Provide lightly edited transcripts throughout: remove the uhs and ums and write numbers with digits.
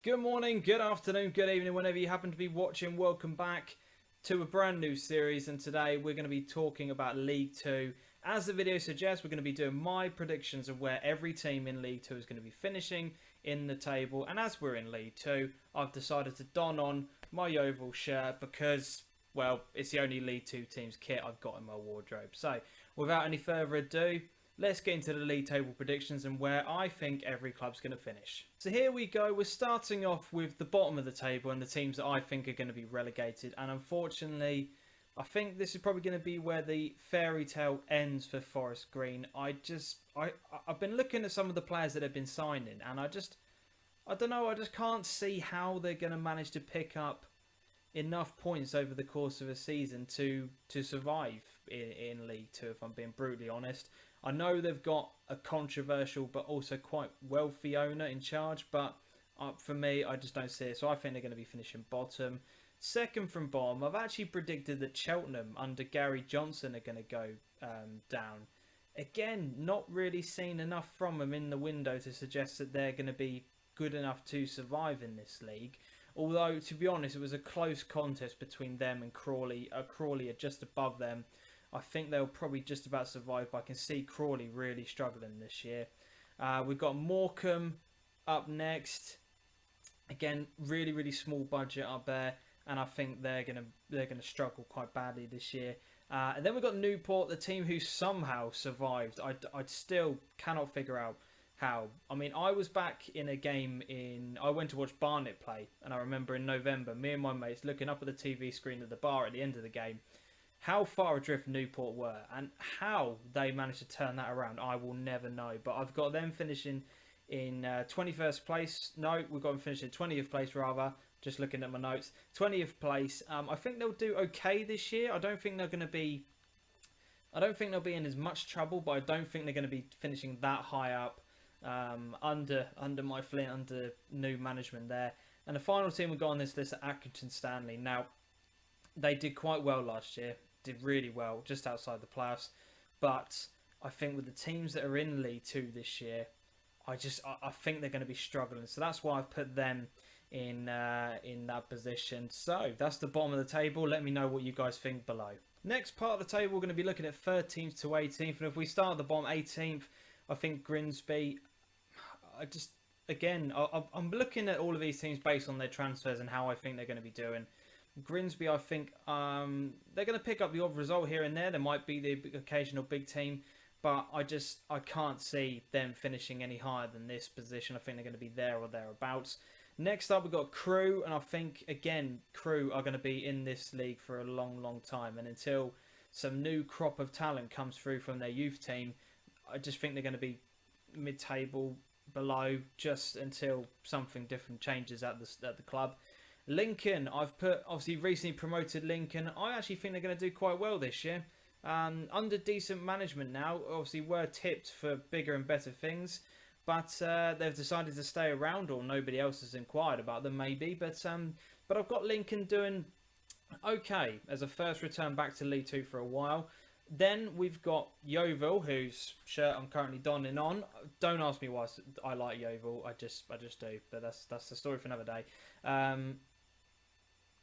Good morning, good afternoon, good evening, whenever you happen to be watching. Welcome back to a brand new series, and today we're going to be talking about League 2. As the video suggests, we're going to be doing my predictions of where every team in League 2 is going to be finishing in the table. And as we're in League 2, I've decided to don on my Yeovil shirt because, well, it's the only League 2 team's kit I've got in my wardrobe. So, without any further ado, let's get into the league table predictions and where I think every club's going to finish. So here we go. We're starting off with the bottom of the table and the teams that I think are going to be relegated. And unfortunately, I think this is probably going to be where the fairy tale ends for Forest Green. I've been looking at some of the players that have been signing, and I don't know. I just can't see how they're going to manage to pick up enough points over the course of a season to survive in League 2, if I'm being brutally honest. I know they've got a controversial but also quite wealthy owner in charge, but for me, I just don't see it. So I think they're going to be finishing bottom. Second from bottom, I've actually predicted that Cheltenham under Gary Johnson are going to go down. Again, not really seen enough from them in the window to suggest that they're going to be good enough to survive in this league. Although, to be honest, it was a close contest between them and Crawley. Crawley are just above them. I think they'll probably just about survive, but I can see Crawley really struggling this year. We've got Morecambe up next. Again, really small budget up there, and I think they're gonna struggle quite badly this year. And then we've got Newport, the team who somehow survived. I still cannot figure out how. I mean, I was back in a game I went to watch Barnet play, and I remember in November, me and my mates looking up at the TV screen at the bar at the end of the game, how far adrift Newport were and how they managed to turn that around, I will never know. But I've got them finishing in 21st place. No, we've got them finishing 20th place rather. Just looking at my notes, 20th place. I think they'll do okay this year. I don't think they'll be in as much trouble, but I don't think they're going to be finishing that high up under my Flint, under new management there. And the final team we've got on this list are Accrington Stanley. Now, they did quite well last year. Did really well, just outside the playoffs. But I think with the teams that are in League 2 this year, I think they're going to be struggling. So that's why I've put them in that position. So that's the bottom of the table. Let me know what you guys think below. Next part of the table, we're going to be looking at 13th to 18th. And if we start at the bottom, 18th, I think Grimsby. I'm looking at all of these teams based on their transfers and how I think they're going to be doing. Grimsby, I think they're going to pick up the odd result here and there. There might be the occasional big team, but I can't see them finishing any higher than this position. I think they're going to be there or thereabouts. Next up, we've got Crewe, and I think, again, Crewe are going to be in this league for a long time. And until some new crop of talent comes through from their youth team, I just think they're going to be mid-table, below, just until something different changes at the club. Lincoln, I've put, obviously recently promoted Lincoln. I actually think they're going to do quite well this year. Under decent management now, obviously were tipped for bigger and better things. But they've decided to stay around, or nobody else has inquired about them maybe. But I've got Lincoln doing okay as a first return back to League 2 for a while. Then we've got Yeovil, whose shirt I'm currently donning on. Don't ask me why I like Yeovil. I just do. But that's the story for another day.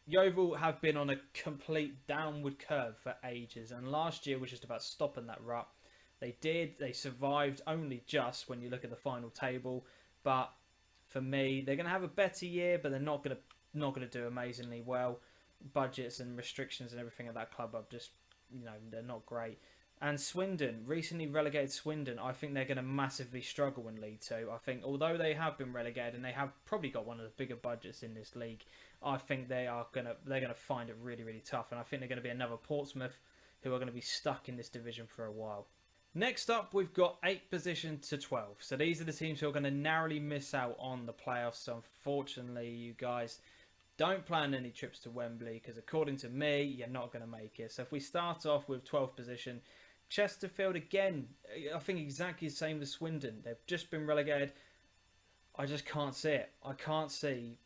Yeovil have been on a complete downward curve for ages, and last year was just about stopping that rut. They survived only just when you look at the final table, but for me, they're going to have a better year, but they're not going to do amazingly well. Budgets and restrictions and everything at that club are just, they're not great. And Swindon, recently relegated Swindon, I think they're going to massively struggle in League 2. I think although they have been relegated and they have probably got one of the bigger budgets in this league, I think they're going to find it really tough. And I think they're going to be another Portsmouth who are going to be stuck in this division for a while. Next up, we've got 8 positions to 12. So these are the teams who are going to narrowly miss out on the playoffs. So unfortunately, you guys, don't plan any trips to Wembley because according to me, you're not going to make it. So if we start off with 12th position, Chesterfield, again, I think exactly the same as Swindon. They've just been relegated. I just can't see it. I can't see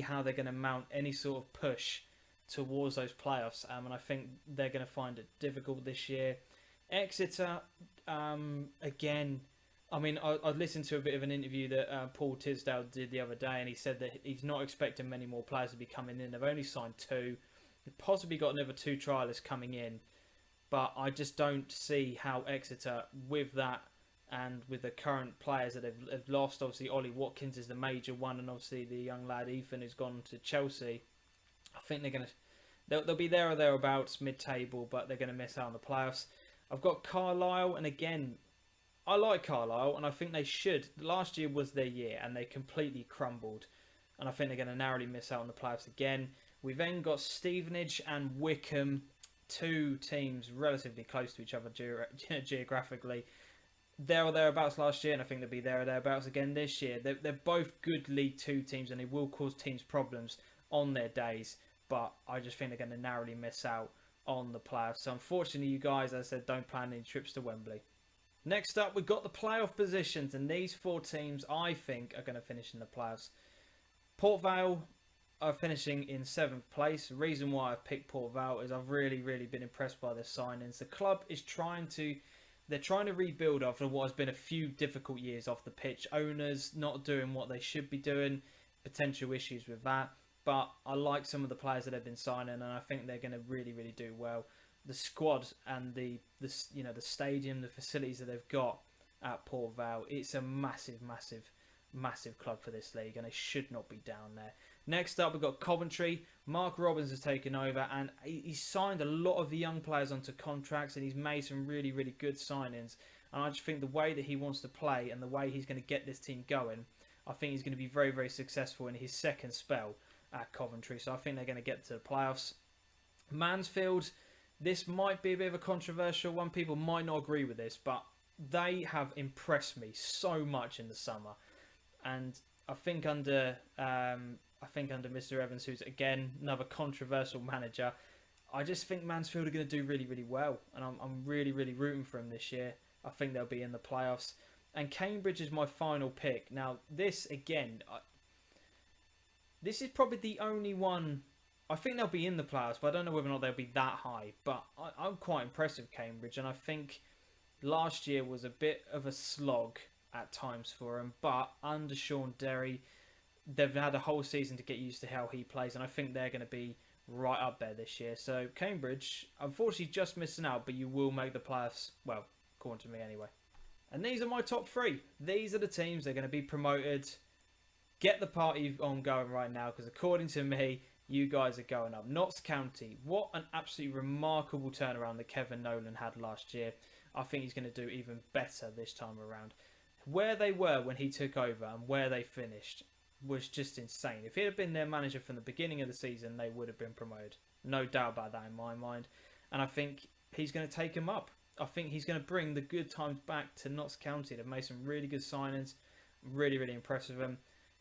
how they're going to mount any sort of push towards those playoffs. And I think they're going to find it difficult this year. Exeter, again, I mean, I listened to a bit of an interview that Paul Tisdale did the other day, and he said that he's not expecting many more players to be coming in. They've only signed 2. They've possibly got another 2 trialists coming in. But I just don't see how Exeter, with that and with the current players that they've lost, obviously Ollie Watkins is the major one, and obviously the young lad Ethan who's gone to Chelsea. I think they'll be there or thereabouts mid-table, but they're going to miss out on the playoffs. I've got Carlisle, and again, I like Carlisle, and I think they should. Last year was their year, and they completely crumbled, and I think they're going to narrowly miss out on the playoffs again. We've then got Stevenage and Wickham, 2 teams relatively close to each other geographically. There or thereabouts last year, and I think they'll be there or thereabouts again this year. They're both good League 2 teams, and they will cause teams problems on their days, but I just think they're going to narrowly miss out on the playoffs. So unfortunately, you guys, as I said, don't plan any trips to Wembley. Next up, we've got the playoff positions, and these 4 teams, I think, are going to finish in the playoffs. Port Vale are finishing in 7th place. The reason why I've picked Port Vale is I've really been impressed by their signings. The club is trying to rebuild after what has been a few difficult years off the pitch. Owners not doing what they should be doing, potential issues with that. But I like some of the players that they've been signing, and I think they're going to really do well. The squad and the stadium, the facilities that they've got at Port Vale, it's a massive club for this league, and they should not be down there. Next up, we've got Coventry. Mark Robbins has taken over, and he's signed a lot of the young players onto contracts, and he's made some really good signings. And I just think the way that he wants to play and the way he's going to get this team going, I think he's going to be very successful in his second spell at Coventry. So I think they're going to get to the playoffs. Mansfield, this might be a bit of a controversial one. People might not agree with this, but they have impressed me so much in the summer. And I think under Mr. Evans, who's again another controversial manager, I just think Mansfield are going to do really well, and I'm really rooting for them this year. I think they'll be in the playoffs. And Cambridge is my final pick. Now this again, this is probably the only one. I think they'll be in the playoffs, but I don't know whether or not they'll be that high. But I'm quite impressed with Cambridge, and I think last year was a bit of a slog at times for them. But under Sean Derry, they've had a whole season to get used to how he plays, and I think they're going to be right up there this year. So Cambridge, unfortunately, just missing out, but you will make the playoffs. Well, according to me anyway. And these are my top 3. These are the teams that are going to be promoted. Get the party on going right now, because according to me, you guys are going up. Notts County, what an absolutely remarkable turnaround that Kevin Nolan had last year. I think he's going to do even better this time around. Where they were when he took over and where they finished was just insane. If he had been their manager from the beginning of the season, they would have been promoted. No doubt about that in my mind. And I think he's going to take them up. I think he's going to bring the good times back to Notts County. They've made some really good signings. Really impressed with them.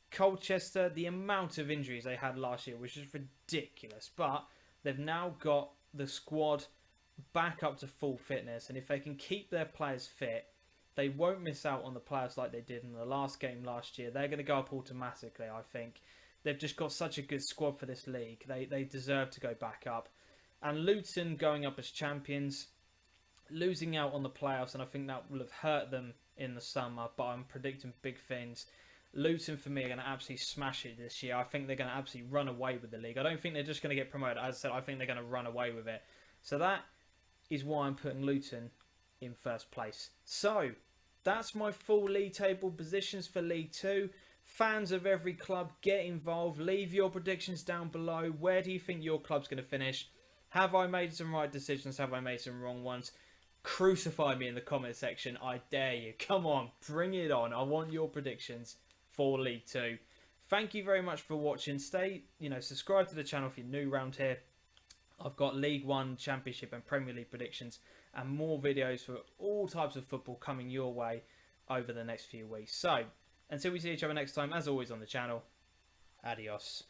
Colchester, the amount of injuries they had last year was just ridiculous. But they've now got the squad back up to full fitness. And if they can keep their players fit, they won't miss out on the playoffs like they did in the last game last year. They're going to go up automatically, I think. They've just got such a good squad for this league. They deserve to go back up. And Luton going up as champions, losing out on the playoffs, and I think that will have hurt them in the summer, but I'm predicting big things. Luton, for me, are going to absolutely smash it this year. I think they're going to absolutely run away with the league. I don't think they're just going to get promoted. As I said, I think they're going to run away with it. So that is why I'm putting Luton in first place. So that's my full league table positions for League 2. Fans of every club, get involved. Leave your predictions down below. Where do you think your club's going to finish? Have I made some right decisions? Have I made some wrong ones? Crucify me in the comment section. I dare you. Come on, bring it on. I want your predictions for League 2. Thank you very much for watching. Subscribe to the channel if you're new around here. I've got League 1, Championship and Premier League predictions and more videos for all types of football coming your way over the next few weeks. So, until we see each other next time, as always on the channel, adios.